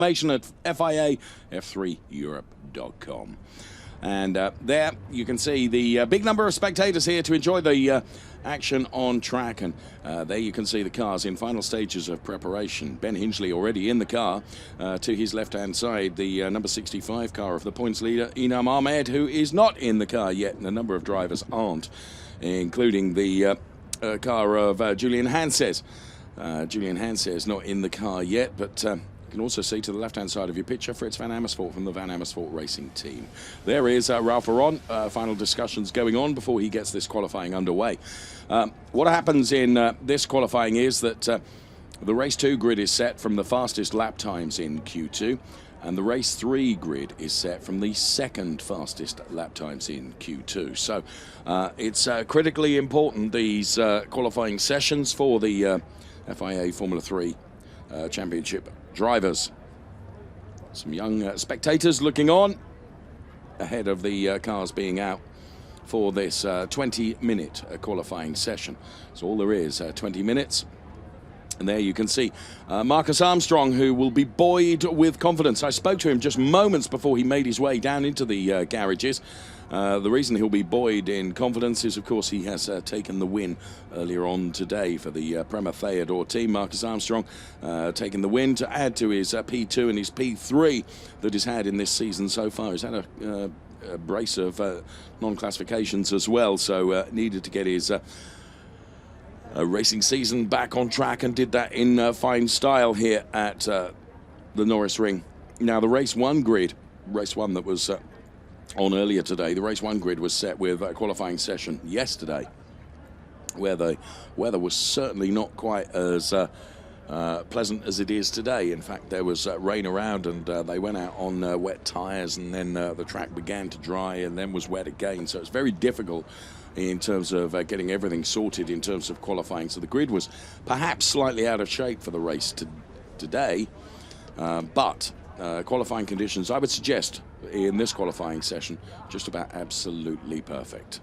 Information at FIA-F3Europe.com. And there you can see the big number of spectators here to enjoy the action on track. And there you can see the cars in final stages of preparation. Ben Hingley already in the car. To his left-hand side, the number 65 car of the points leader, Inam Ahmed, who is not in the car yet, and a number of drivers aren't, including the car of Julian Hanses. Julian Hanses not in the car yet, but you can also see to the left-hand side of your picture Fritz van Amersfoort from the Van Amersfoort Racing Team. There is Ralph Aron. Final discussions going on before he gets this qualifying underway. What happens in this qualifying is that the Race 2 grid is set from the fastest lap times in Q2, and the Race 3 grid is set from the second fastest lap times in Q2. So it's critically important, these qualifying sessions for the FIA Formula 3 Championship drivers. Some young spectators looking on ahead of the cars being out for this 20-minute qualifying session. So all there is, 20 minutes. And there you can see Marcus Armstrong, who will be buoyed with confidence. I spoke to him just moments before he made his way down into the garages. The reason he'll be buoyed in confidence is, of course, he has taken the win earlier on today for the Prema Theodore team. Marcus Armstrong taking the win to add to his P2 and his P3 that he's had in this season so far. He's had a brace of non-classifications as well, so needed to get his racing season back on track, and did that in fine style here at the Norisring. Now, the Race 1 grid, Race 1 that was on earlier today, the Race 1 grid was set with a qualifying session yesterday, where the weather was certainly not quite as pleasant as it is today. In fact, there was rain around, and they went out on wet tyres, and then the track began to dry and then was wet again. So it's very difficult in terms of getting everything sorted in terms of qualifying. So the grid was perhaps slightly out of shape for the race today, but qualifying conditions, I would suggest, in this qualifying session, just about absolutely perfect.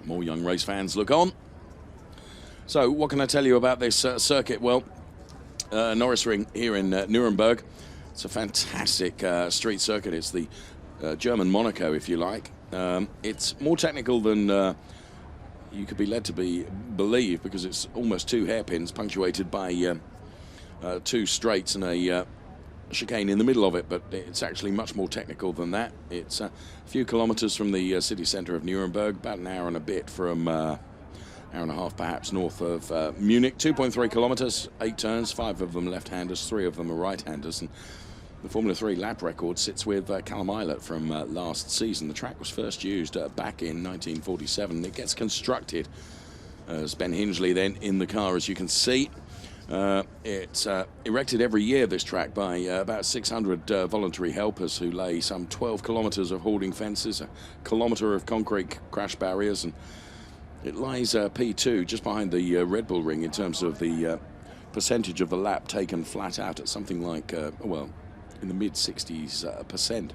More young race fans look on. So what can I tell you about this circuit? Well, Norisring here in Nuremberg. It's a fantastic street circuit. It's the German Monaco, if you like. It's more technical than you could be led to believe, because it's almost two hairpins punctuated by two straights and a chicane in the middle of it, but it's actually much more technical than that. It's a few kilometers from the city centre of Nuremberg, about an hour and a bit from hour and a half perhaps north of Munich. 2.3 kilometers, 8 turns, 5 of them left-handers, 3 of them are right-handers. And the Formula 3 lap record sits with Callum Eilert from last season. The track was first used back in 1947. It gets constructed as Ben Hingley then in the car, as you can see. It's erected every year, this track, by about 600 voluntary helpers who lay some 12 kilometers of hoarding fences, a kilometer of concrete crash barriers, and it lies P2 just behind the Red Bull Ring in terms of the percentage of the lap taken flat out at something like, well, in the mid-60s%.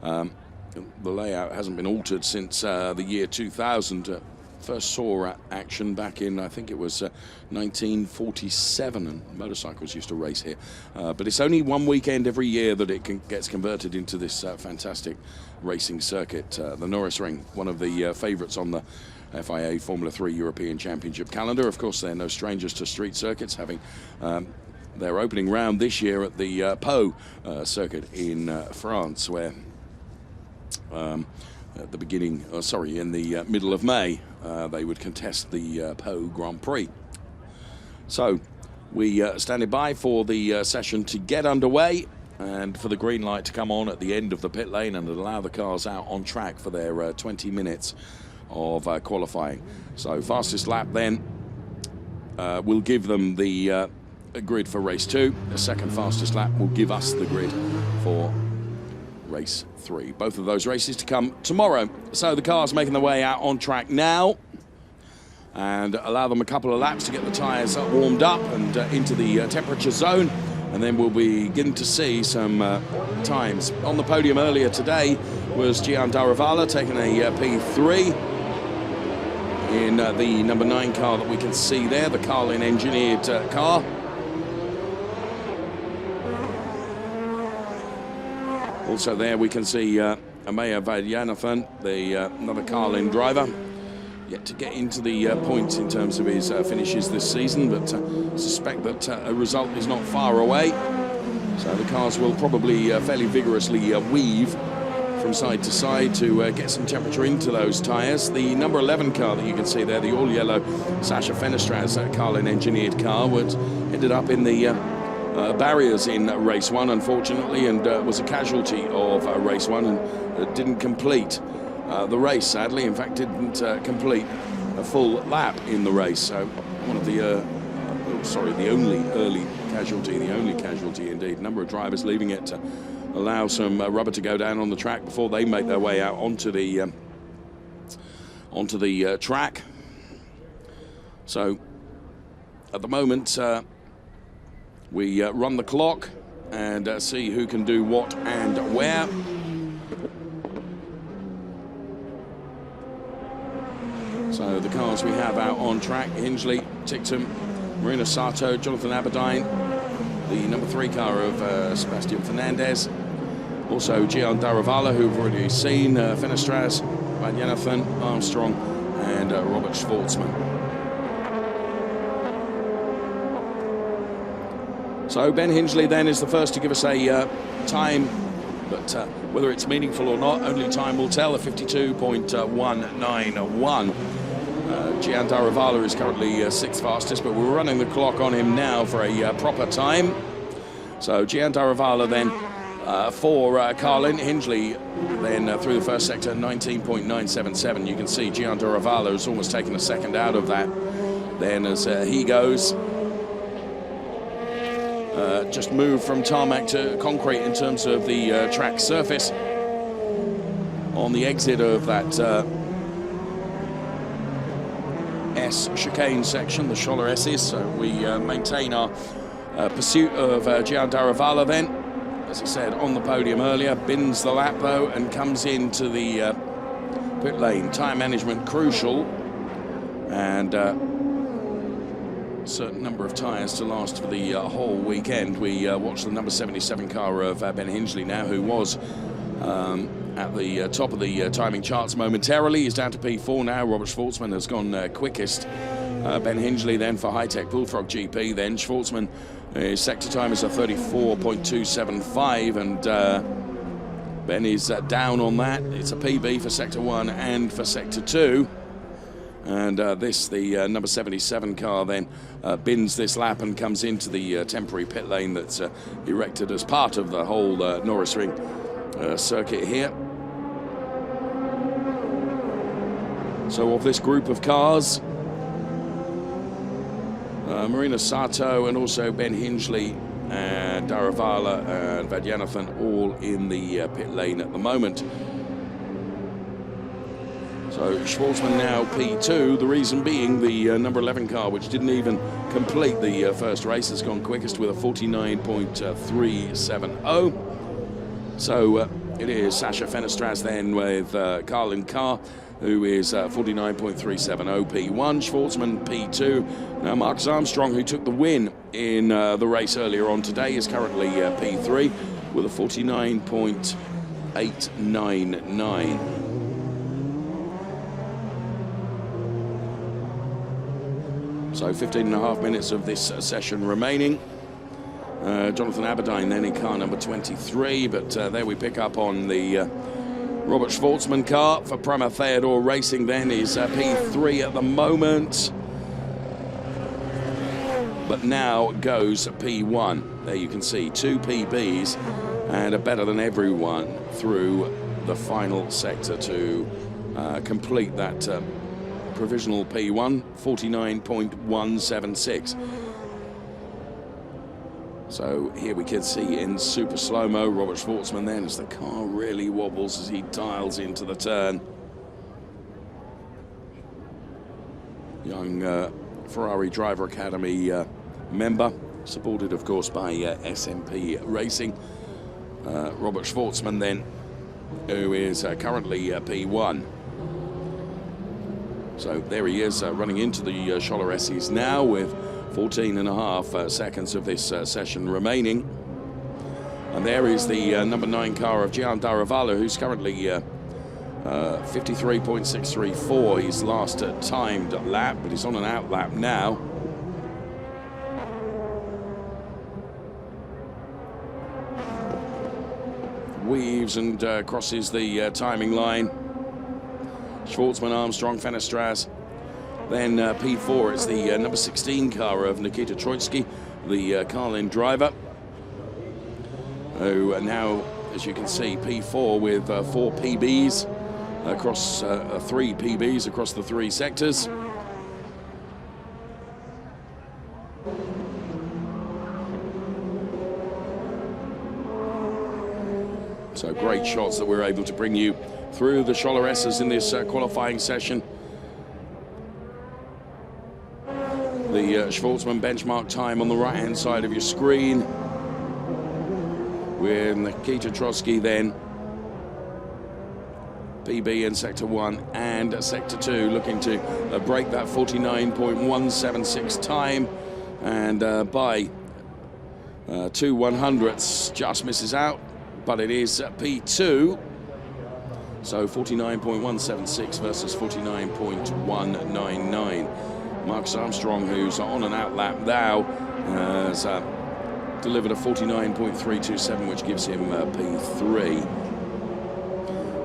The layout hasn't been altered since the year 2000. First saw action back in, I think it was 1947, and motorcycles used to race here. But it's only one weekend every year that it gets converted into this fantastic racing circuit. The Norisring, one of the favourites on the FIA Formula 3 European Championship calendar. Of course, they're no strangers to street circuits, having their opening round this year at the Pau circuit in France, where at the beginning, in the middle of May, they would contest the Pau Grand Prix. So we standing by for the session to get underway, and for the green light to come on at the end of the pit lane and allow the cars out on track for their 20 minutes of qualifying. So fastest lap then will give them the grid for race 2. The second fastest lap will give us the grid for race 3. Both of those races to come tomorrow. So the cars making their way out on track now, and allow them a couple of laps to get the tyres warmed up and into the temperature zone, and then we'll begin to see some times. On the podium earlier today was Gian Daravala taking a P3. in the number 9 car that we can see there, the Carlin engineered car. Also there we can see Amaya Vaidyanathan, another Carlin driver, yet to get into the points in terms of his finishes this season, but suspect that a result is not far away. So the cars will probably fairly vigorously weave from side to side to get some temperature into those tyres. The number 11 car that you can see there, the all-yellow Sasha Fenestras Carlin engineered car, ended up in the barriers in race 1, unfortunately, and was a casualty of race 1 and didn't complete the race, sadly. In fact, didn't complete a full lap in the race. So one of the, the only early casualty, the only casualty indeed. A number of drivers leaving it to allow some rubber to go down on the track before they make their way out onto the track. So at the moment, we run the clock and see who can do what and where. So the cars we have out on track: Hingley, Tictum, Marina Sato, Jonathan Aberdeen, the number 3 car of Sebastian Fernandez, also Gian Daravala, who we've already seen, Fenestras, Vaidyanathan, Armstrong, and Robert Schwartzman. So Ben Hingley then is the first to give us a time, but whether it's meaningful or not, only time will tell. A 52.191. Gian Daravala is currently 6th fastest, but we're running the clock on him now for a proper time. So Gian Daravala then for Carlin, Hingley then through the first sector, 19.977. You can see Gian Daravala has almost taken a second out of that. Then as he goes, just moved from tarmac to concrete in terms of the track surface on the exit of that S chicane section, the Scholler S's. So we maintain our pursuit of Gian Daravala then, as I said, on the podium earlier, bins the lap though and comes into the pit lane. Tyre management crucial, and certain number of tyres to last for the whole weekend. We watch the number 77 car of Ben Hingley now, who was at the top of the timing charts momentarily. He's down to P4 now. Robert Schwartzman has gone quickest. Ben Hingley then for High-Tech Bullfrog GP. Then Schwartzman, his sector time is a 34.275, and Ben is down on that. It's a PB for Sector 1 and for Sector 2. And the number 77 car then bins this lap and comes into the temporary pit lane that's erected as part of the whole Norisring circuit here. So of this group of cars, Marina Sato and also Ben Hingley and Daravala and Vaidyanathan all in the pit lane at the moment. So Schwartzman now P2, the reason being the number 11 car, which didn't even complete the first race, has gone quickest with a 49.370. So it is Sasha Fenestras then with Carlin Carr, who is 49.370 P1, Schwartzman P2. Now Marcus Armstrong, who took the win in the race earlier on today, is currently P3 with a 49.899. So 15.5 minutes of this session remaining. Jonathan Aberdeen then in car number 23, but there we pick up on the Robert Schwartzman car for Prema Theodore Racing then is P3 at the moment, but now goes P1. There you can see 2 PBs and are better than everyone through the final sector to complete that provisional P1, 49.176. So here we can see in super slow-mo Robert Schwartzman then as the car really wobbles as he dials into the turn. Young Ferrari Driver Academy member, supported of course by SMP Racing. Robert Schwartzman then, who is currently P1. So there he is running into the Scholler S's now with 14.5 seconds of this session remaining. And there is the number 9 car of Gian Daravala, who's currently 53.634, his last timed lap, but he's on an out lap now. Weaves and crosses the timing line. Schwartzman, Armstrong, Fenestras. Then P4, it's the number 16 car of Nikita Troitsky, the Carlin driver, who now, as you can see, P4 with 4 PBs across 3 PBs across the 3 sectors. So great shots that we're able to bring you through the Scholler S's in this qualifying session. The Schwartzman benchmark time on the right-hand side of your screen, with Nikita Trotsky then PB in Sector 1 and Sector 2, looking to break that 49.176 time, and by 2/100ths just misses out, but it is P2. So 49.176 versus 49.199. Marcus Armstrong, who's on an out lap now, has delivered a 49.327, which gives him P3.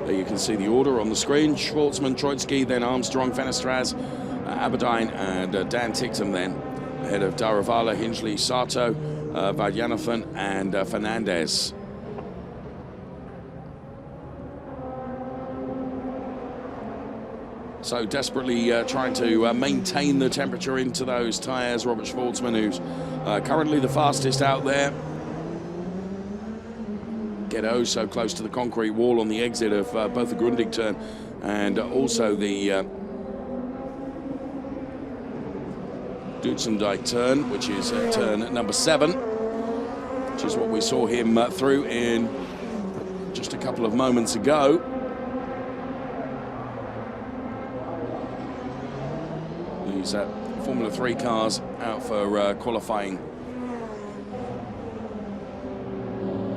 There you can see the order on the screen. Schwartzman, Troitsky, then Armstrong, Fenestras, Aberdine, and Dan Ticktum then, ahead of Daravala, Hingley, Sato, Vajanathan, and Fernandez. So desperately trying to maintain the temperature into those tyres. Robert Schwartzman, who's currently the fastest out there. Get oh so close to the concrete wall on the exit of both the Grundig turn and also the Dutzendijk turn, which is turn number 7, which is what we saw him through in just a couple of moments ago. These Formula 3 cars out for qualifying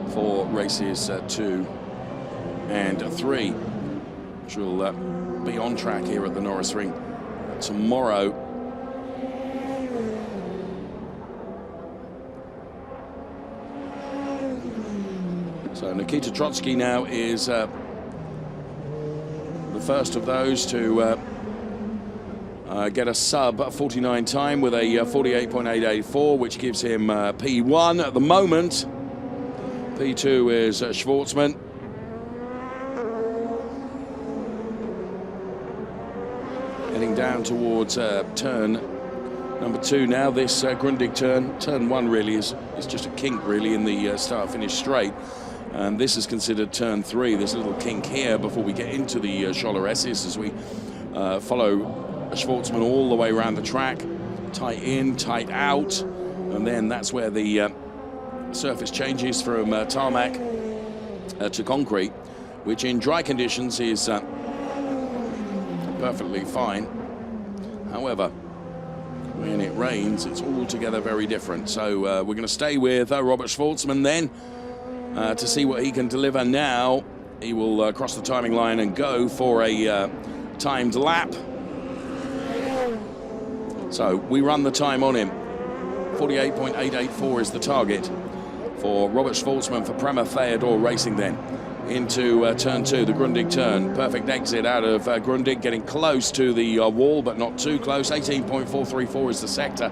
for races 2 and 3, which will be on track here at the Norisring tomorrow. So Nikita Trotsky now is the first of those to get a sub 49 time with a 48.884, which gives him P1 at the moment. P2 is Schwartzman. Heading down towards turn number 2 now. This Grundig turn. Turn 1 really is just a kink really in the start-finish straight. And this is considered turn 3, this little kink here before we get into the Scholler S's as we follow Schwartzman all the way around the track. Tight in, tight out, and then that's where the surface changes from tarmac to concrete, which in dry conditions is perfectly fine. However, when it rains, it's altogether very different. So we're going to stay with Robert Schwartzman then to see what he can deliver now. He will cross the timing line and go for a timed lap. So we run the time on him. 48.884 is the target for Robert Schwartzman for Prema Theodore Racing then. Into turn 2, the Grundig turn. Perfect exit out of Grundig, getting close to the wall, but not too close. 18.434 is the sector.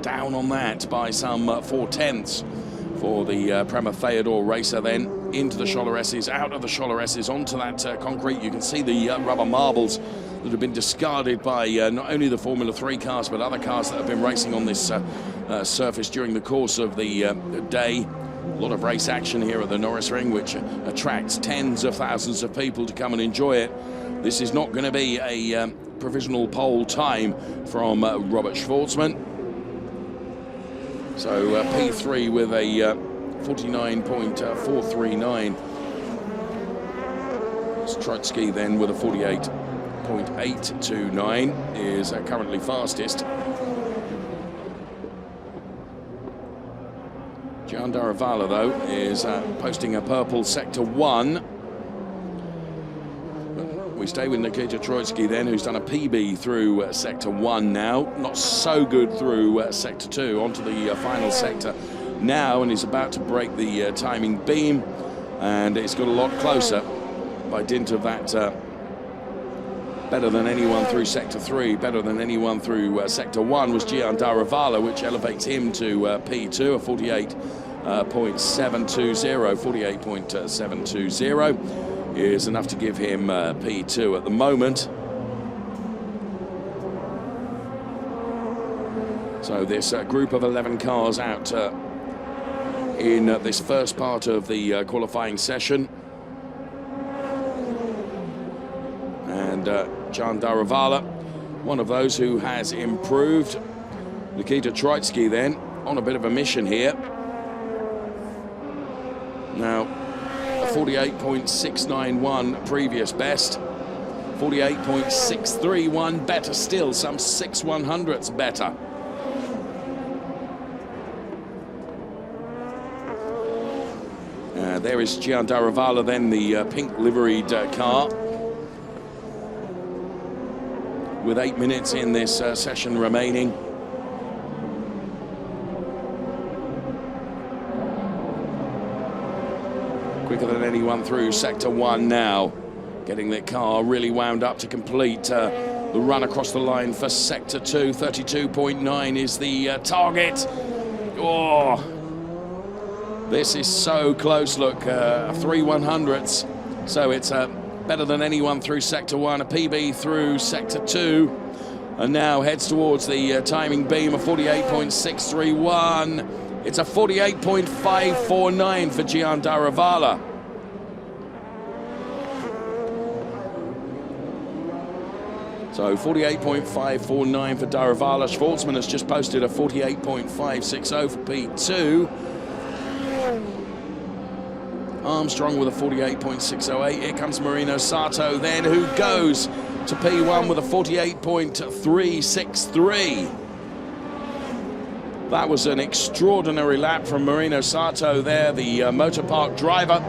Down on that by some 4/10ths for the Prema Theodore racer then. Into the Scholler S's, out of the Scholler S's, onto that concrete. You can see the rubber marbles that have been discarded by not only the Formula 3 cars, but other cars that have been racing on this surface during the course of the day. A lot of race action here at the Norisring, which attracts tens of thousands of people to come and enjoy it. This is not going to be a provisional pole time from Robert Schwartzman. So P3 with a 49.439. Trotsky then with a 48. 48.829 is currently fastest. Gian Daravala, though, is posting a purple sector 1. We stay with Nikita Troitsky then, who's done a PB through sector 1 now. Not so good through sector 2. Onto the final sector now, and he's about to break the timing beam. And it's got a lot closer by dint of that better than anyone through sector 3, better than anyone through sector 1 was Gian Daravala, which elevates him to P2, a 48.720. 48.720 is enough to give him P2 at the moment. So this group of 11 cars out in this first part of the qualifying session. And Gian Daravala, one of those who has improved. Nikita Troitsky then on a bit of a mission here. Now, a 48.691 previous best. 48.631 better still, some 6/100ths better. There is Gian Daravala then, the pink liveried car. With 8 minutes in this session remaining. Quicker than anyone through sector 1 now. Getting the car really wound up to complete the run across the line for sector 2. 32.9 is the target. Oh, this is so close. Look, 3/100ths. So it's better than anyone through sector 1, a PB through sector 2, and now heads towards the timing beam of 48.631. It's a 48.549 for Gian Daravala. So 48.549 for Daravala. Schwartzman has just posted a 48.560 for P2. Armstrong with a 48.608. Here comes Marino Sato then, who goes to P1 with a 48.363. That was an extraordinary lap from Marino Sato there, the motor park driver,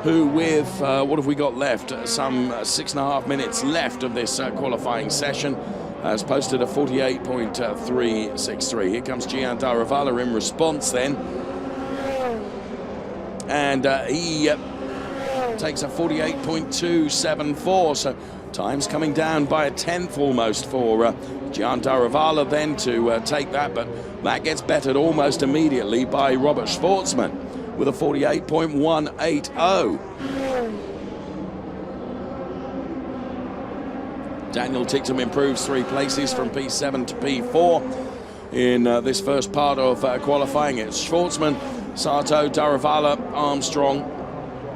who with, what have we got left? Some 6.5 minutes left of this qualifying session, has posted a 48.363. Here comes Gian Daravala in response then. And he takes a 48.274, so time's coming down by a tenth almost for Gian Daravala then to take that, but that gets bettered almost immediately by Robert Schwartzman with a 48.180. Daniel Ticktum improves 3 places from P7 to P4 in this first part of qualifying. It's Schwartzman, Sato, Daravala, Armstrong,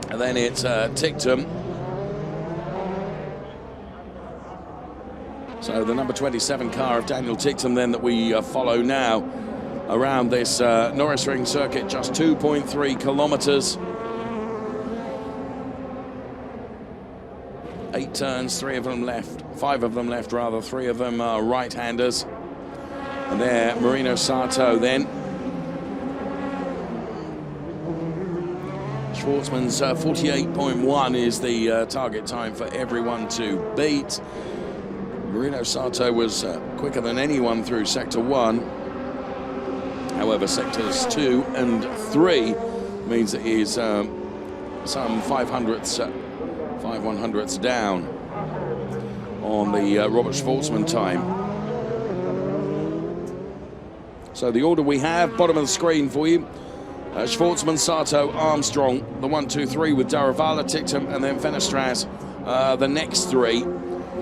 and then it's Ticktum. So the number 27 car of Daniel Ticktum then that we follow now around this Norisring circuit, just 2.3 kilometers. 8 turns, 3 of them left, 5 of them left rather, 3 of them are right-handers. And there, Marino Sato then. Schwartzman's 48.1 is the target time for everyone to beat. Marino Sato was quicker than anyone through sector 1. However, sectors 2 and 3 means that he is some 5/100ths down on the Robert Schwartzman time. So the order we have, bottom of the screen for you. Schwartzman, Sato, Armstrong, the 1, 2, 3 with Daravala, Ticktum, and then Fenestras, the next 3.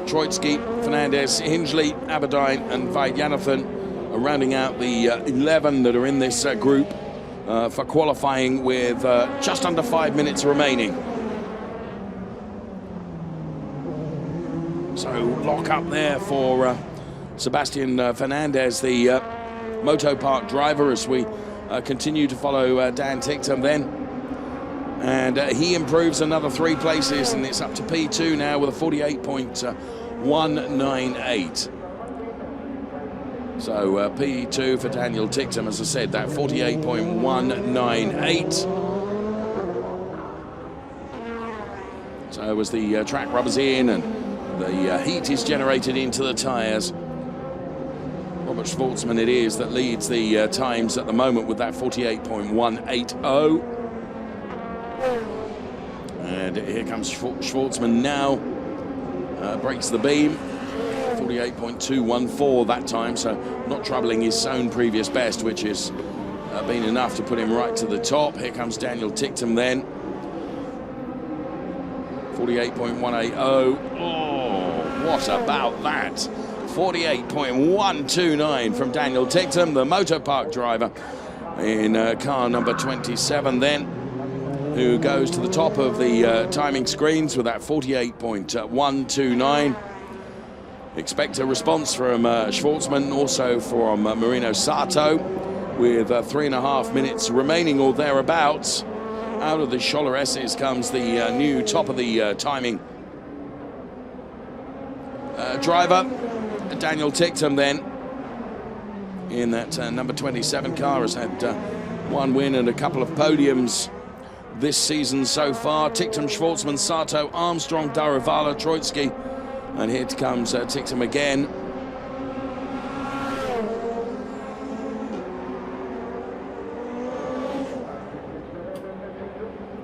Troitsky, Fernandez, Hingley, Aberdeen, and Vaidyanathan are rounding out the 11 that are in this group for qualifying with just under 5 minutes remaining. So lock up there for Sebastian Fernandez, the Moto Park driver, as we continue to follow Dan Ticktum then. And he improves another 3 places, and it's up to P2 now with a 48.198. So P2 for Daniel Ticktum, as I said, that 48.198. So as the track rubbers in and the heat is generated into the tyres, Robert Schwartzman it is that leads the times at the moment with that 48.180. And here comes Schwartzman now, breaks the beam, 48.214 that time, so not troubling his own previous best, which has been enough to put him right to the top. Here comes Daniel Ticktum then, 48.180. Oh, what about that? 48.129 from Daniel Ticktum, the motor park driver in car number 27 then, who goes to the top of the timing screens with that 48.129. Expect a response from Schwartzman, also from Marino Sato, with 3.5 minutes remaining or thereabouts. Out of the Scholler S's comes the new top of the timing driver, Daniel Ticktum then, in that number 27 car, has had one win and a couple of podiums this season so far. Ticktum, Schwartzman, Sato, Armstrong, Daruvala, Troitsky, and here comes Ticktum again.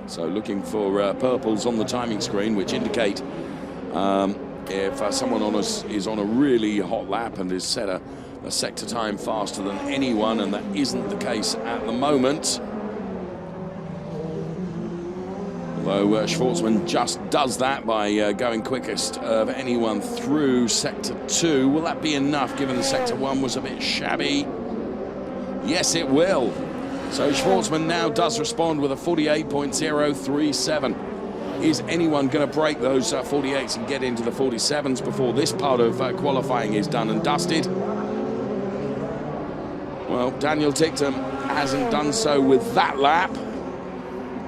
So looking for purples on the timing screen, which indicate if someone is on a really hot lap and is set a sector time faster than anyone, and that isn't the case at the moment. Although Schwartzman just does that by going quickest of anyone through Sector 2. Will that be enough, given the Sector 1 was a bit shabby? Yes, it will. So Schwartzman now does respond with a 48.037. Is anyone going to break those 48s and get into the 47s before this part of qualifying is done and dusted? Well, Daniel Ticktum hasn't done so with that lap.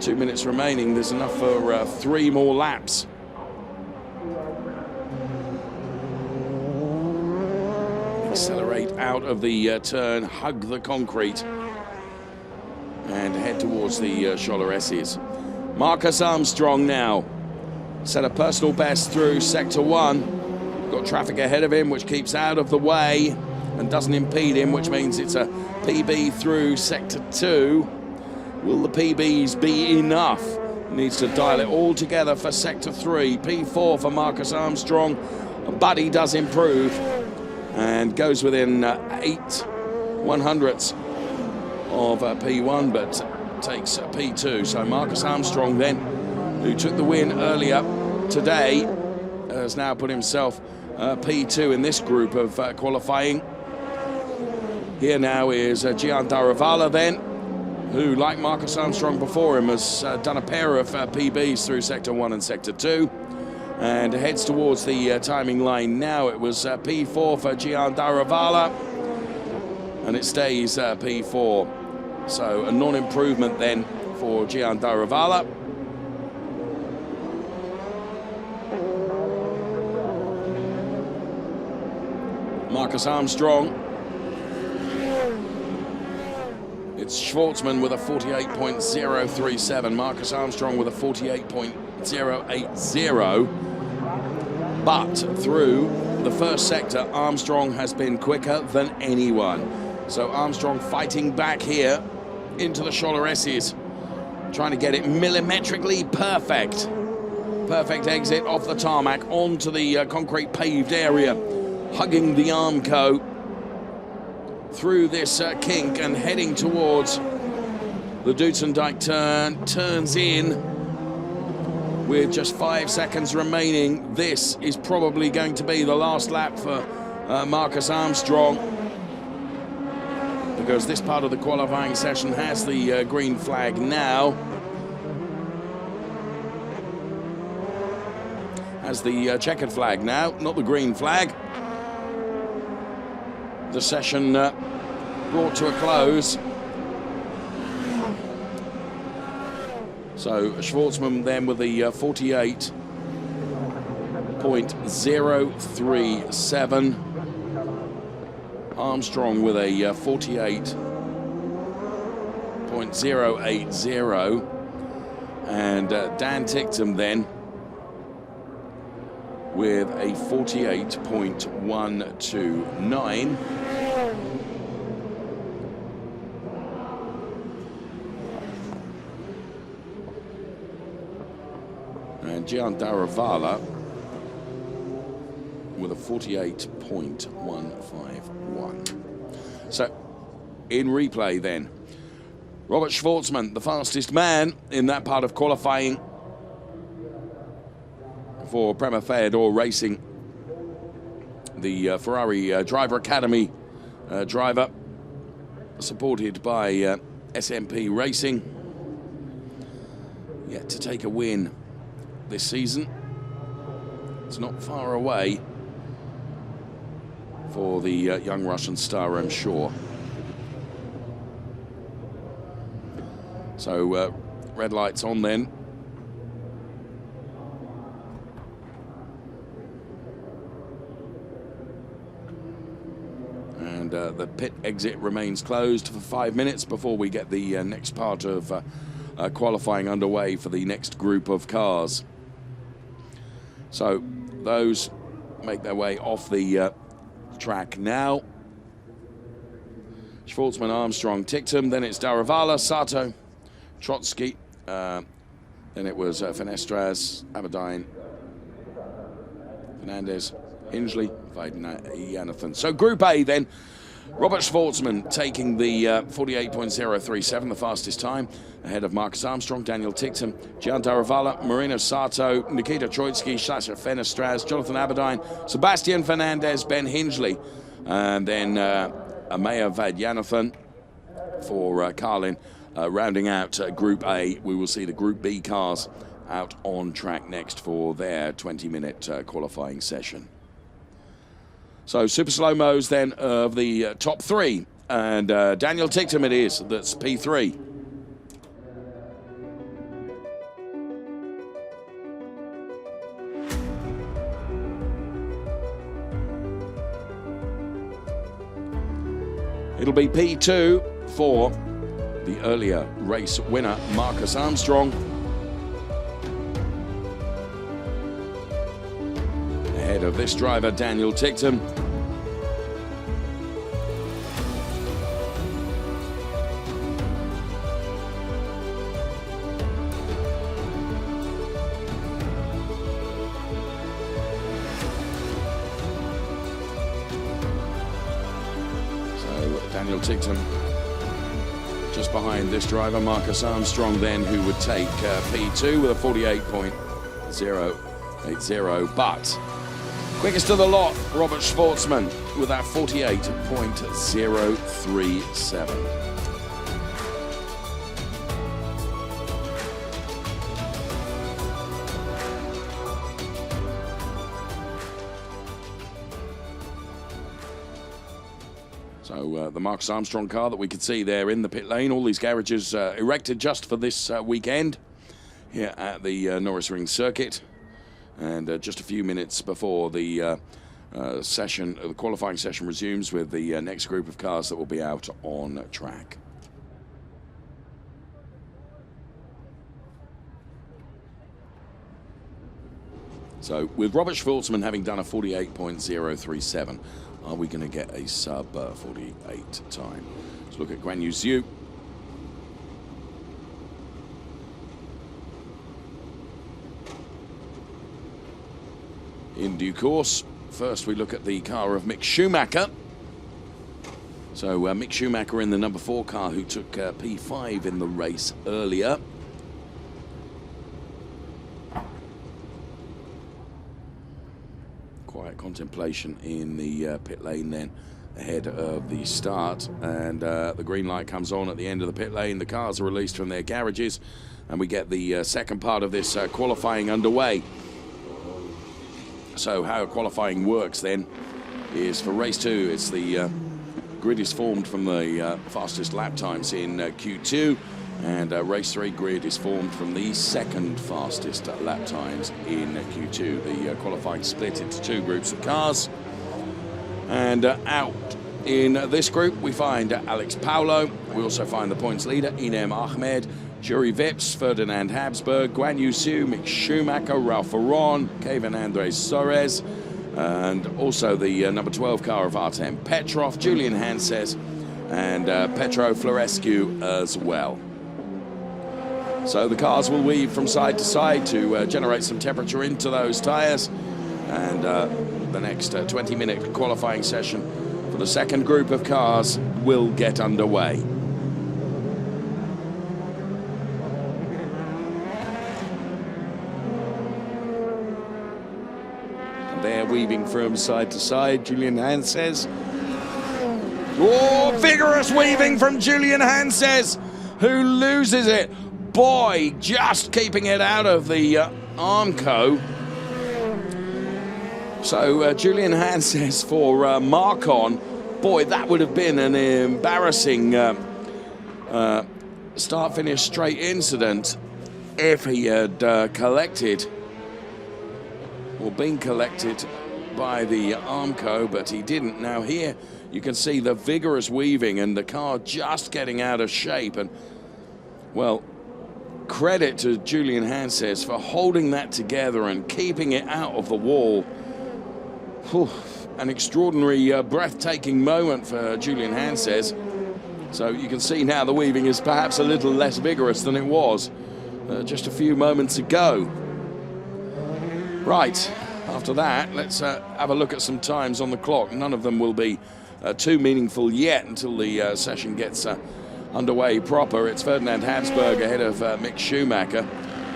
2 minutes remaining. There's enough for 3 more laps. Accelerate out of the turn, hug the concrete, and head towards the Scholler S's. Marcus Armstrong now set a personal best through Sector 1. Got traffic ahead of him, which keeps out of the way and doesn't impede him, which means it's a PB through Sector 2. Will the PBs be enough? Needs to dial it all together for Sector 3. P4 for Marcus Armstrong, but he does improve and goes within 8/100ths of P1, but takes P2. So Marcus Armstrong then, who took the win earlier today, has now put himself P2 in this group of qualifying. Here now is Gian Daruvala then, who, like Marcus Armstrong before him, has done a pair of PBs through Sector 1 and Sector 2, and heads towards the timing line now. It was P4 for Gian Daruvala, and it stays P4. So a non-improvement then for Gian Daruvala. Marcus Armstrong. It's Schwartzman with a 48.037. Marcus Armstrong with a 48.080. But through the first sector, Armstrong has been quicker than anyone. So Armstrong fighting back here into the Scholler S's, trying to get it millimetrically perfect. Perfect exit off the tarmac onto the concrete paved area, hugging the Armco through this kink and heading towards the Dutzendijk turn. Turns in with just 5 seconds remaining. This is probably going to be the last lap for Marcus Armstrong, because this part of the qualifying session has the green flag now. Has the checkered flag now, not the green flag. The session brought to a close So Schwartzman then with the 48.037. Armstrong with a 48.080. And Dan Ticktum then with a 48.129. And Gian Daravala with a 48.151. So, in replay then, Robert Schwartzman, the fastest man in that part of qualifying for Prema Fayador Racing, the Ferrari Driver Academy driver, supported by SMP Racing, yet to take a win this season. It's not far away for the young Russian star, I'm sure. So red lights on then. And the pit exit remains closed for 5 minutes before we get the next part of qualifying underway for the next group of cars. So those make their way off the track now. Schwartzman, Armstrong, Ticktum, then it's Daravala, Sato, Trotsky, then it was Fenestras, Aberdeen, Fernandez, Hingley, Janathan. So Group A then, Robert Schwartzman taking the 48.037, the fastest time, ahead of Marcus Armstrong, Daniel Ticktum, Gian Daravala, Marino Sato, Nikita Troitsky, Sasha Fenestras, Jonathan Aberdeen, Sebastian Fernandez, Ben Hingley, and then Amaya Vadyanathan for Carlin. Rounding out Group A, we will see the Group B cars out on track next for their 20-minute qualifying session. So super slow-mos then of the top three, and Daniel Ticktum it is, that's P3. It'll be P2 for the earlier race winner, Marcus Armstrong. Ahead of this driver, Daniel Ticktum. So Daniel Ticktum just behind this driver, Marcus Armstrong, then, who would take P2 with a 48.080. But quickest of the lot, Robert Schwartzman with that 48.037. So the Marcus Armstrong car that we could see there in the pit lane, all these garages erected just for this weekend here at the Norisring circuit. And just a few minutes before the the qualifying session resumes with the next group of cars that will be out on track. So with Robert Schwartzman having done a 48.037, are we going to get a sub 48 time? Let's look at Guan Yu Zhu. In due course, first we look at the car of Mick Schumacher. So Mick Schumacher in the number 4 car, who took P5 in the race earlier. Quiet contemplation in the pit lane then ahead of the start, and the green light comes on at the end of the pit lane. The cars are released from their garages and we get the second part of this qualifying underway. So how qualifying works then is for race 2, it's the grid is formed from the fastest lap times in Q2, And race 3 grid is formed from the second fastest lap times in Q2. The qualifying split into 2 groups of cars. And out in this group, we find Alex Paulo. We also find the points leader, Inem Ahmed, Juri Vips, Ferdinand Habsburg, Guan Yu Xu, Mick Schumacher, Ralph Aron, Kevin Andres Soares, and also the number 12 car of Artem Petrov, Julian Hanses, and Petro Florescu as well. So the cars will weave from side to side to generate some temperature into those tyres, and the next 20-minute qualifying session for the second group of cars will get underway. And they're weaving from side to side. Julian Hanses. Oh, vigorous weaving from Julian Hanses, who loses it. Boy, just keeping it out of the Armco. So Julian Hanses for Marcon. Boy, that would have been an embarrassing start-finish straight incident if he had collected or been collected by the Armco, but he didn't. Now here you can see the vigorous weaving and the car just getting out of shape. And, well, credit to Julian Hanses for holding that together and keeping it out of the wall. Whew, an extraordinary, breathtaking moment for Julian Hanses. So you can see now the weaving is perhaps a little less vigorous than it was just a few moments ago. Right, after that, let's have a look at some times on the clock. None of them will be too meaningful yet until the session gets underway proper. It's Ferdinand Habsburg ahead of Mick Schumacher.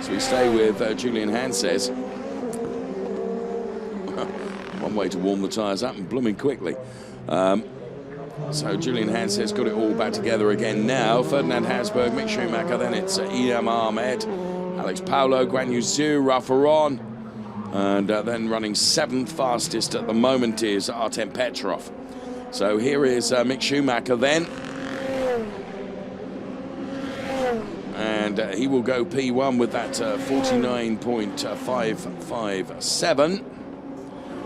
So we stay with Julian Hanses. One way to warm the tyres up and blooming quickly. So Julian Hanses got it all back together again now. Ferdinand Habsburg, Mick Schumacher, then it's Inem Ahmed, Alex Paulo, Guan Yu Xu, Ralph Aron, and then running 7th fastest at the moment is Artem Petrov. So here is Mick Schumacher then. And he will go P1 with that 49.557.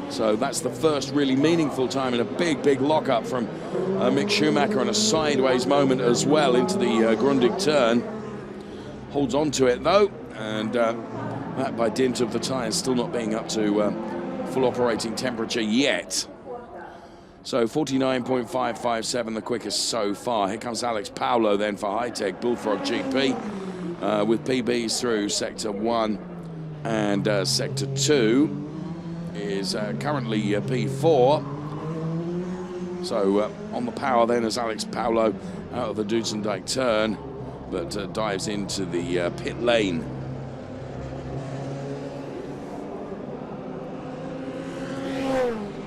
So that's the first really meaningful time, and a big lock-up from Mick Schumacher, and a sideways moment as well into the Grundig turn. Holds on to it though, and that by dint of the tyres still not being up to full operating temperature yet. So 49.557, the quickest so far. Here comes Alex Paulo then for High-Tech Bullfrog GP with PBs through Sector 1 and Sector 2 is currently P4. So on the power then as Alex Paulo out of the Dutzendijk turn, but dives into the pit lane.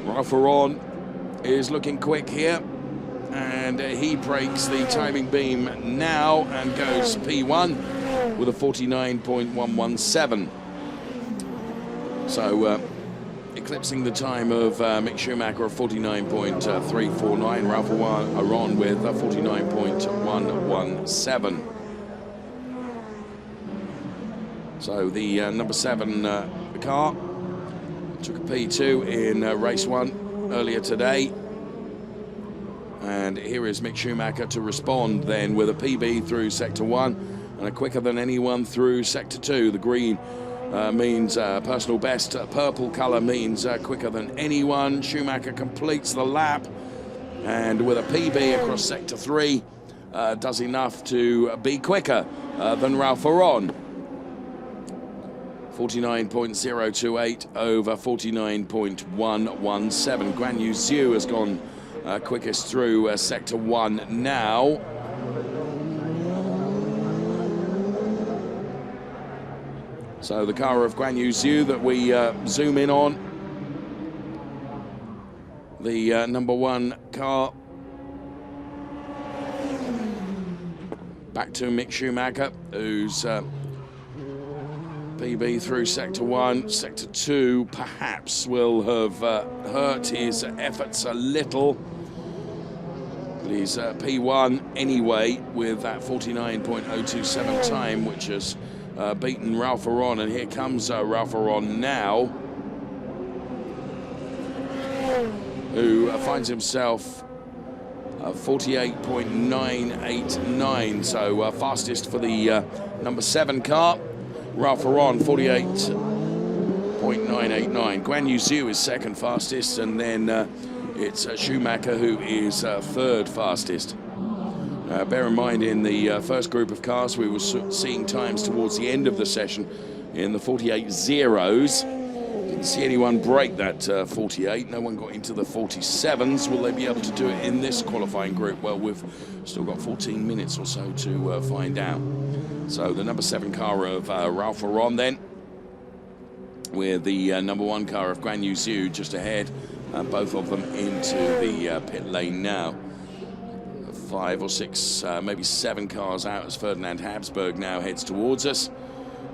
Ralph Aron is looking quick here, and he breaks the timing beam now and goes P1 with a 49.117. So eclipsing the time of Mick Schumacher of 49.349, Ralph Aron with 49.117. So the number 7 car took a P2 in race 1 earlier today, and here is Mick Schumacher to respond then with a PB through Sector 1 and a quicker than anyone through Sector 2. The green means personal best, purple colour means quicker than anyone. Schumacher completes the lap, and with a PB across Sector 3 does enough to be quicker than Ralph Aron. 49.028 over 49.117. Guan Yu Xu has gone quickest through Sector 1 now. So the car of Guan Yu Xu that we zoom in on, the number 1 car. Back to Mick Schumacher, who's PB through Sector 1. Sector 2 perhaps will have hurt his efforts a little. But is P1 anyway, with that 49.027 time, which has beaten Ralph Aron. And here comes Ralph Aron now, who finds himself 48.989, so fastest for the number 7 car. Ralph Aron 48.989. Guan Yu Zhu is second fastest, and then it's Schumacher who is third fastest. Bear in mind, in the first group of cars, we were seeing times towards the end of the session in the 48 zeros. Didn't see anyone break that 48. No one got into the 47s. Will they be able to do it in this qualifying group? Well, we've still got 14 minutes or so to find out. So the number 7 car of Ralph Aron then, with the number 1 car of Guan Yu Zhu just ahead, both of them into the pit lane now. 5 or 6, maybe 7 cars out as Ferdinand Habsburg now heads towards us.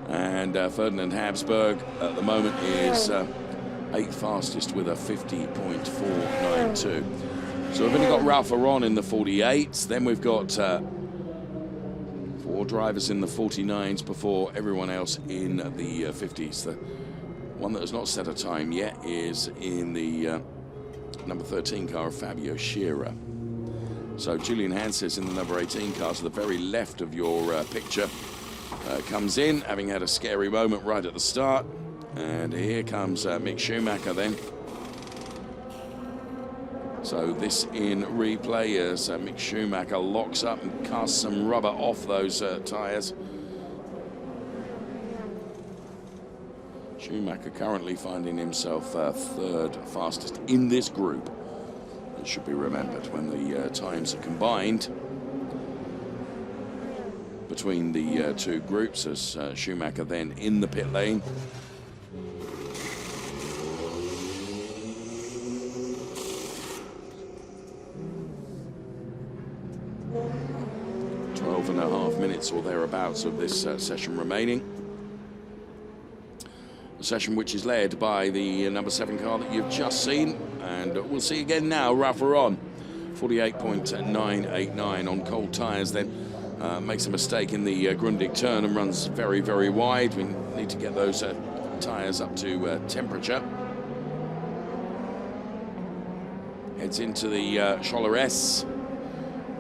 And Ferdinand Habsburg at the moment is 8th fastest with a 50.492. So we've only got Ralph Aron in the 48s. Then we've got 4 drivers in the 49s before everyone else in the 50s. The one that has not set a time yet is in the number 13 car of Fabio Scherer. So Julian Hanses in the number 18 car to the very left of your picture. Comes in, having had a scary moment right at the start. And here comes Mick Schumacher then. So this in replay as Mick Schumacher locks up and casts some rubber off those tyres. Schumacher currently finding himself third fastest in this group. It should be remembered when the times are combined between the 2 groups, as Schumacher then in the pit lane. .5 minutes or thereabouts of this session remaining. A session which is led by the number 7 car that you've just seen, and we'll see again now. Ralph Aron 48.989 on cold tyres then. Makes a mistake in the Grundig turn and runs very, very wide. We need to get those tyres up to temperature. Heads into the Scholler S.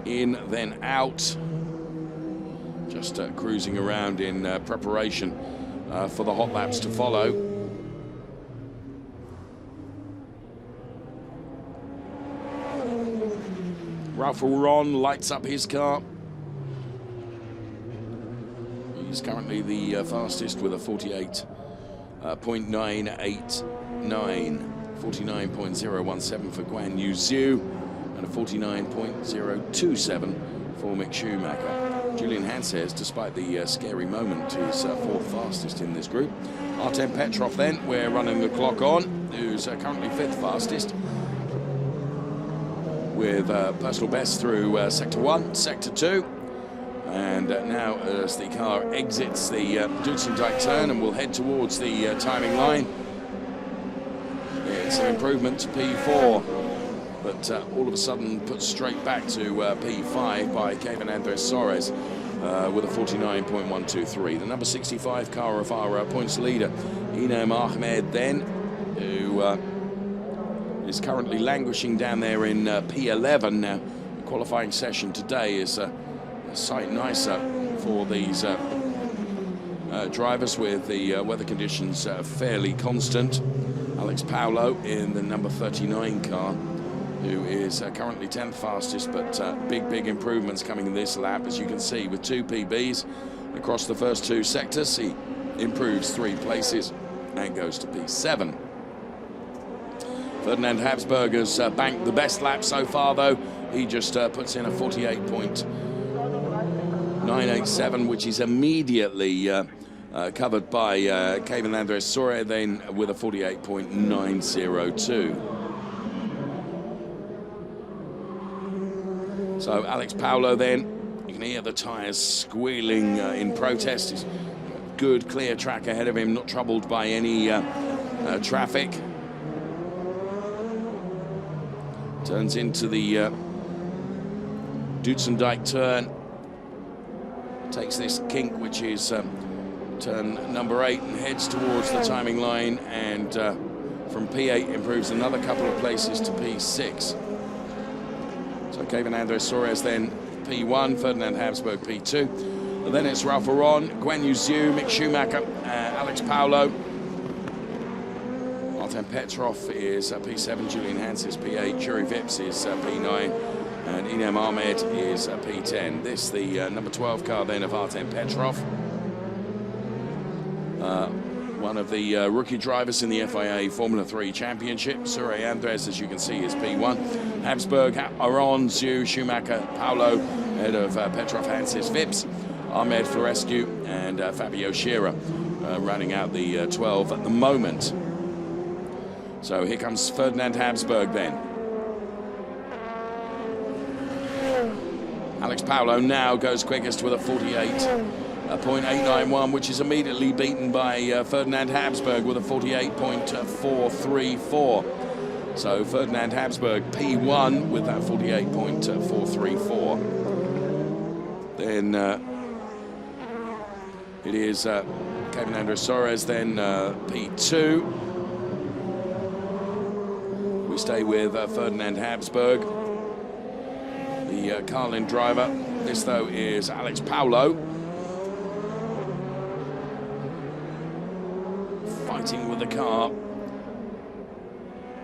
In, then out. Just cruising around in preparation for the hot laps to follow. Ralph Aron lights up his car. He's currently the fastest with a 48.989, 49.017 for Guan Yu Zhu, and a 49.027 for Mick Schumacher. Julian Hanses, despite the scary moment, is 4th fastest in this group. Artem Petrov then, we're running the clock on, who's currently 5th fastest, with personal best through Sector 1, Sector 2. And now as the car exits the Dutzendijk turn and will head towards the timing line, it's an improvement to P4, but all of a sudden put straight back to P5 by Kevin Andres Soares with a 49.123. The number 65 car of our points leader, Inem Ahmed then, who is currently languishing down there in P11 now. The qualifying session today is a sight nicer for these drivers, with the weather conditions fairly constant. Alex Paulo in the number 39 car, who is currently 10th fastest, but big improvements coming in this lap, as you can see, with 2 PBs across the first 2 sectors. He improves 3 places and goes to P7. Ferdinand Habsburg has banked the best lap so far, though. He just puts in a 48.987, which is immediately covered by Kevin Andres Soares then with a 48.902. So Alex Paulo then, you can hear the tyres squealing in protest. He's good, clear track ahead of him, not troubled by any traffic. Turns into the Dutzendijk turn. Takes this kink, which is turn number 8, and heads towards the timing line, and from P8 improves another couple of places to P6. So Kevin Andres Soares then P1, Ferdinand Habsburg P2. And then it's Ralph Aron, Guan Yu Zhu, Mick Schumacher, Alex Paulo. Artem Petrov is P7, Julian Hans is P8, Yuri Vips is P9, and Inem Ahmed is P10. This the number 12 car then of Artem Petrov. One of the rookie drivers in the FIA Formula 3 Championship. Sure Andres, as you can see, is P1. Habsburg, Aron, Zhu, Schumacher, Paulo, ahead of Petrov, Hans is Vips, Ahmed Florescu, and Fabio Scherer running out the 12 at the moment. So here comes Ferdinand Habsburg then. Alex Paulo now goes quickest with a 48.891, which is immediately beaten by Ferdinand Habsburg with a 48.434. So Ferdinand Habsburg P1 with that 48.434. Then it is Kevin Andres Soares then P2. We stay with Ferdinand Habsburg, the Carlin driver. This, though, is Alex Paulo. Fighting with the car.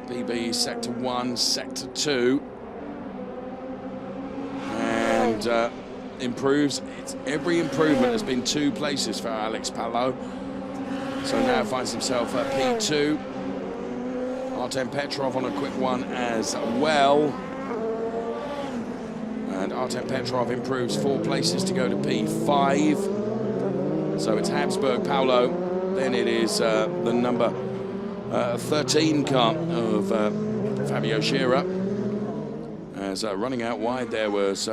BB Sector 1, Sector 2. And improves. Every improvement has been 2 places for Alex Paulo. So now finds himself at P2. Artem Petrov on a quick one as well. And Artem Petrov improves 4 places to go to P5. So it's Habsburg, Paulo. Then it is the number 13 car of Fabio Scherer. As running out wide there was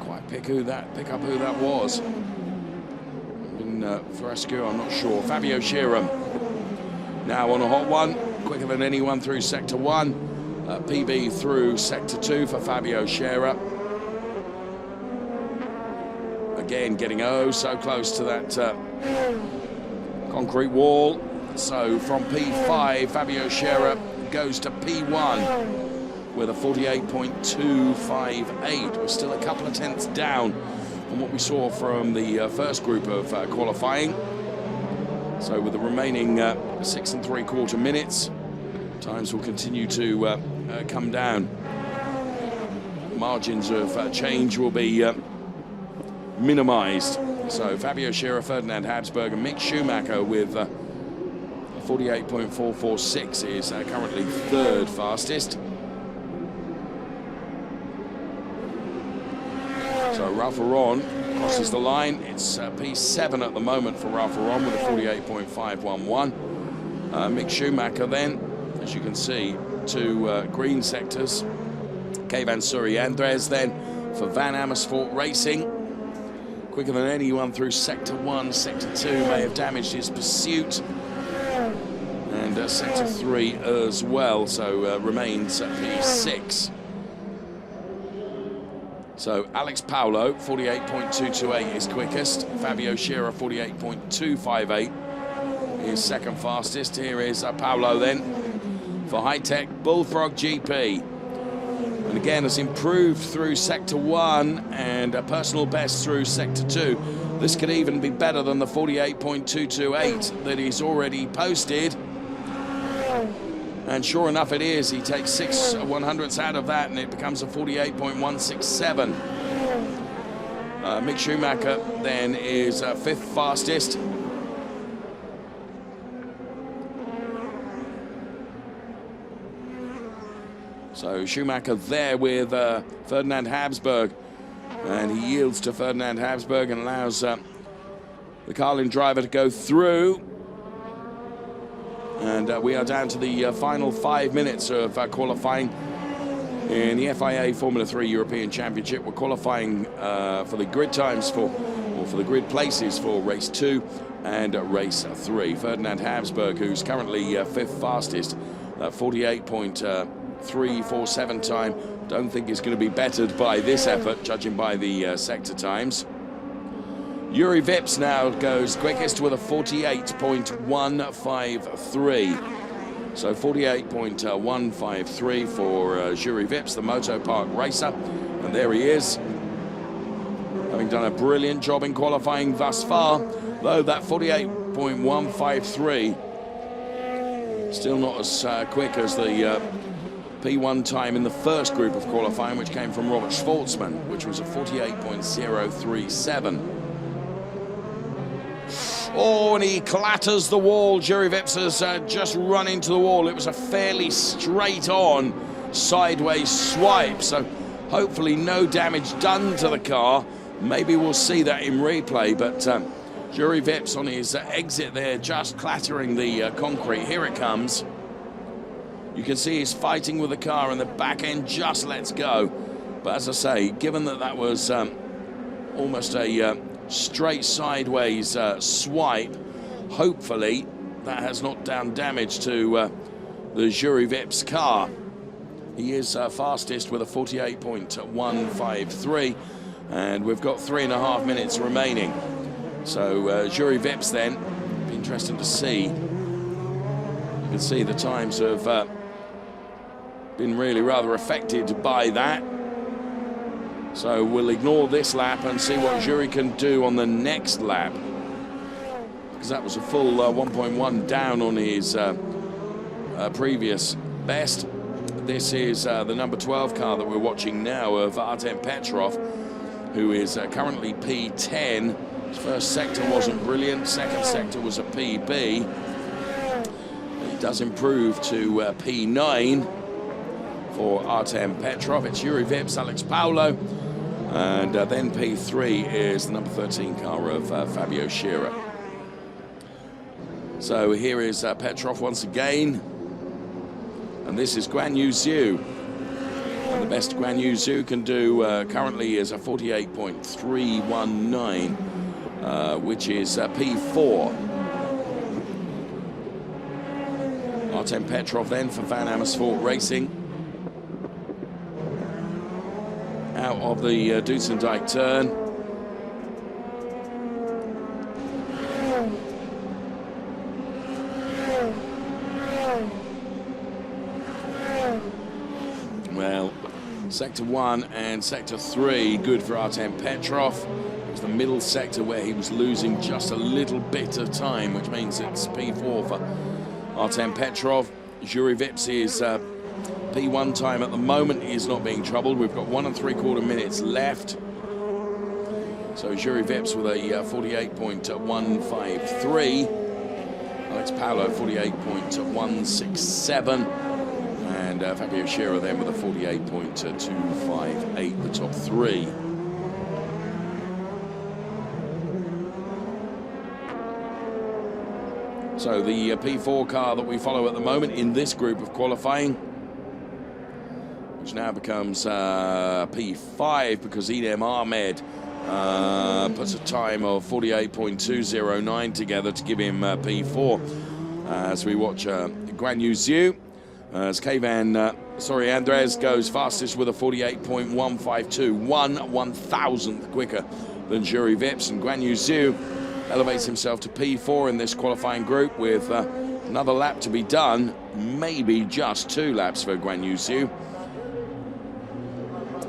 quite pick up who that was. In Florescu, I'm not sure. Fabio Scherer now on a hot one, quicker than anyone through Sector 1. PB through Sector 2 for Fabio Scherer. Again, getting oh so close to that concrete wall. So from P5, Fabio Scherer goes to P1 with a 48.258. We're still a couple of tenths down from what we saw from the first group of qualifying. So with the remaining 6 3/4 minutes, times will continue to come down. Margins of change will be minimized. So Fabio Scherer, Ferdinand Habsburg, and Mick Schumacher with 48.446 is currently 3rd fastest. So Ralph Aron crosses the line. It's P7 at the moment for Ralph Aron with a 48.511. Mick Schumacher then, as you can see, 2 green sectors. Kevin Suri Andres then for Van Amersfoort Racing. Quicker than anyone through Sector 1, Sector 2 may have damaged his pursuit. And Sector 3 as well, so remains at P6. So Alex Paulo, 48.228 is quickest. Fabio Scherer, 48.258 is 2nd fastest. Here is Paulo then for High Tech Bullfrog GP. And again, has improved through Sector 1 and a personal best through Sector 2. This could even be better than the 48.228 that he's already posted. And sure enough it is. He takes 6 100ths out of that and it becomes a 48.167. Mick Schumacher then is 5th fastest. So Schumacher there with Ferdinand Habsburg, and he yields to Ferdinand Habsburg and allows the Carlin driver to go through. And we are down to the final 5 minutes of qualifying in the FIA Formula 3 European Championship. We're qualifying for the grid times for the grid places for race 2 and race 3. Ferdinand Habsburg, who's currently 5th fastest, 48.258 48.347 time. Don't think it's going to be bettered by this effort, judging by the sector times. Yuri Vips now goes quickest with a 48.153. So 48.153 for Yuri Vips, the Moto Park racer. And there he is, having done a brilliant job in qualifying thus far, though that 48.153 still not as quick as the P1 time in the first group of qualifying, which came from Robert Schwartzman, which was a 48.037. Oh, and he clatters the wall. Yuri Vips has just run into the wall. It was a fairly straight-on sideways swipe, so hopefully no damage done to the car. Maybe we'll see that in replay, but Yuri Vips on his exit there, just clattering the concrete. Here it comes. You can see he's fighting with the car and the back end just lets go. But as I say, given that that was almost a straight sideways swipe, hopefully that has not done damage to the Yuri Vips car. He is fastest with a 48.153, and we've got 3.5 minutes remaining. So Yuri Vips then, be interesting to see. You can see the times have been really rather affected by that. So we'll ignore this lap and see what Yuri can do on the next lap, because that was a full 1.1 down on his previous best. This is the number 12 car that we're watching now of Artem Petrov, who is currently P10. His first sector wasn't brilliant, second sector was a PB. He does improve to P9 for Artem Petrov. It's Yuri Vips, Alex Paolo, and then P3 is the number 13 car of Fabio Scherer. So here is Petrov once again, and this is Guan Yu Zhu. And the best Guan Yu Zhu can do currently is a 48.319, which is P4. Artem Petrov then for Van Amersfoort Racing. Out of the Duitsendijk turn. Well, Sector 1 and Sector 3, good for Artem Petrov. It was the middle sector where he was losing just a little bit of time, which means it's P4 for Artem Petrov. Yuri Vips is P1 time at the moment is not being troubled. We've got 1 3/4 minutes left. So Yuri Vips with a 48.153. Alex Paolo 48.167. And Fabio Scherer then with a 48.258, the top three. So the P4 car that we follow at the moment in this group of qualifying, which now becomes P5 because Idem Ahmed puts a time of 48.209 together to give him P4. As we watch Guan Yu Zhu, as Andres goes fastest with a 48.152, 1/1000th quicker than Yuri Vips, and Guan Yu Zhu elevates himself to P4 in this qualifying group with another lap to be done, maybe just 2 laps for Guan Yu Zhu.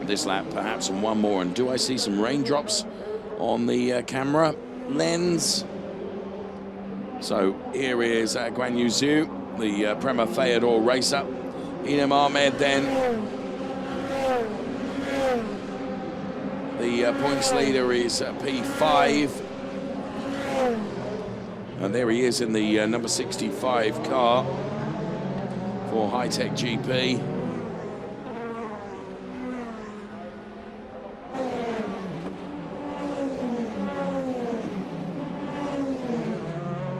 This lap perhaps and one more. And do I see some raindrops on the camera lens? So here is Guan Yu Zhu, the Prema Theodore racer. Idem Ahmed then, the points leader, is P5. And there he is in the number 65 car for High Tech GP.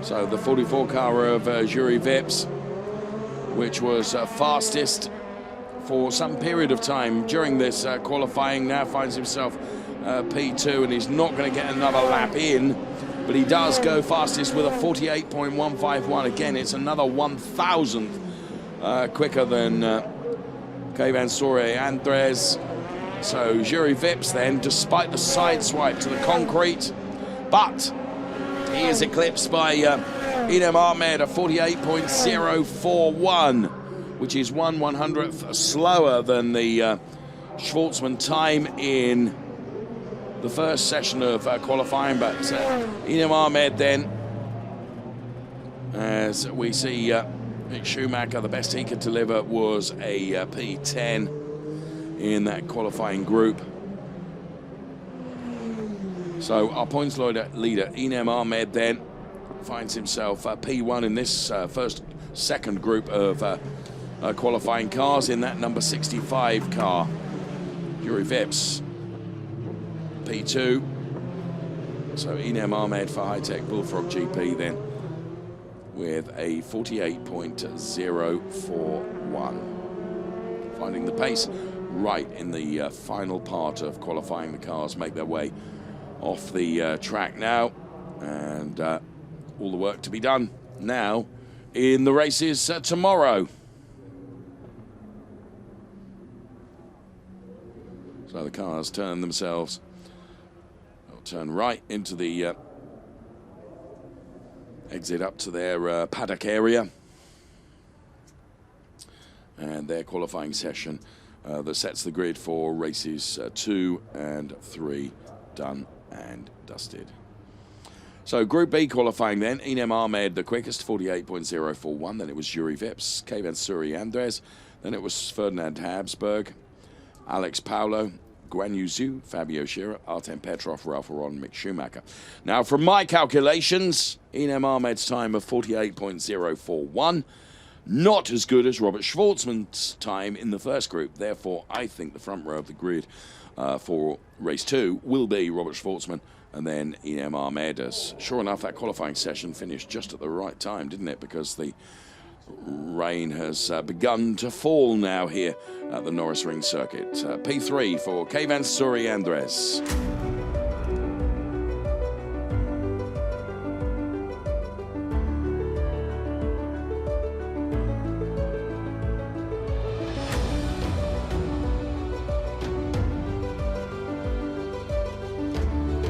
So the 44 car of Yuri Vips, which was fastest for some period of time during this qualifying, now finds himself P2, and he's not going to get another lap in, but he does go fastest with a 48.151. Again, it's another 1,000th quicker than Kevin Suri Andres. So Juri Vips then, despite the side swipe to the concrete, but he is eclipsed by Inem Ahmed, a 48.041, which is 1/100th slower than the Schwartzman time in the first session of qualifying. But Inem Ahmed then, as we see Mick Schumacher, the best he could deliver was a P10 in that qualifying group. So our points leader, Inem Ahmed, then finds himself P1 in this second group of qualifying cars in that number 65 car. Juri Vips, P2. So Inem Ahmed for High-Tech Bullfrog GP then with a 48.041. Finding the pace right in the final part of qualifying. The cars make their way off the track now, and all the work to be done now in the races tomorrow. So the cars turn themselves, they'll turn right into the exit up to their paddock area, and their qualifying session that sets the grid for races 2 and 3 done and dusted. So Group B qualifying then, Inem Ahmed the quickest, 48.041. Then it was Juri Vips, Kevin Suri Andres. Then it was Ferdinand Habsburg, Alex Paulo, Guan Yu Zhu, Fabio Schirra, Artem Petrov, Ralph Aron, Mick Schumacher. Now, from my calculations, Inem Ahmed's time of 48.041, not as good as Robert Schwartzman's time in the first group. Therefore, I think the front row of the grid for race 2 will be Robert Schwartzman and then Inem Ahmed. As sure enough, that qualifying session finished just at the right time, didn't it? Because the rain has begun to fall now here at the Norisring circuit. P3 for Kevin Suri Andres.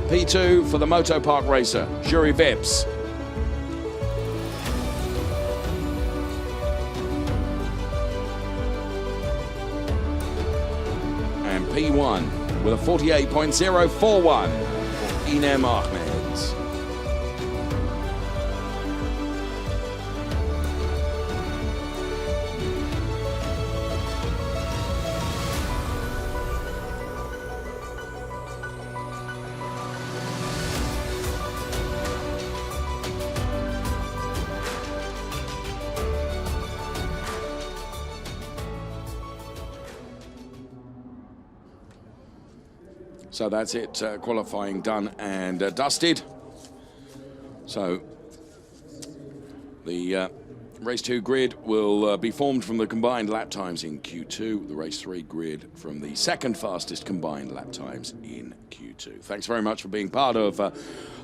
P2 for the Moto Park racer, Juri Vips. And P1 with a 48.041 for Inem Ahmed. So that's it, qualifying done and dusted. So the race 2 grid will be formed from the combined lap times in Q2, the race 3 grid from the second fastest combined lap times in Q2. Thanks very much for being part of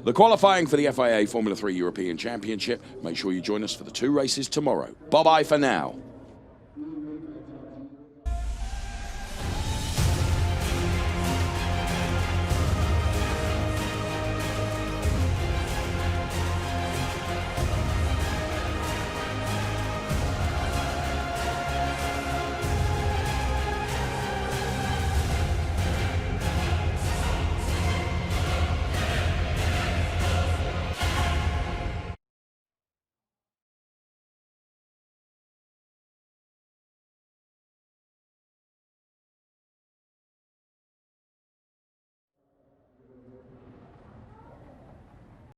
the qualifying for the FIA Formula 3 European Championship. Make sure you join us for the 2 races tomorrow. Bye-bye for now.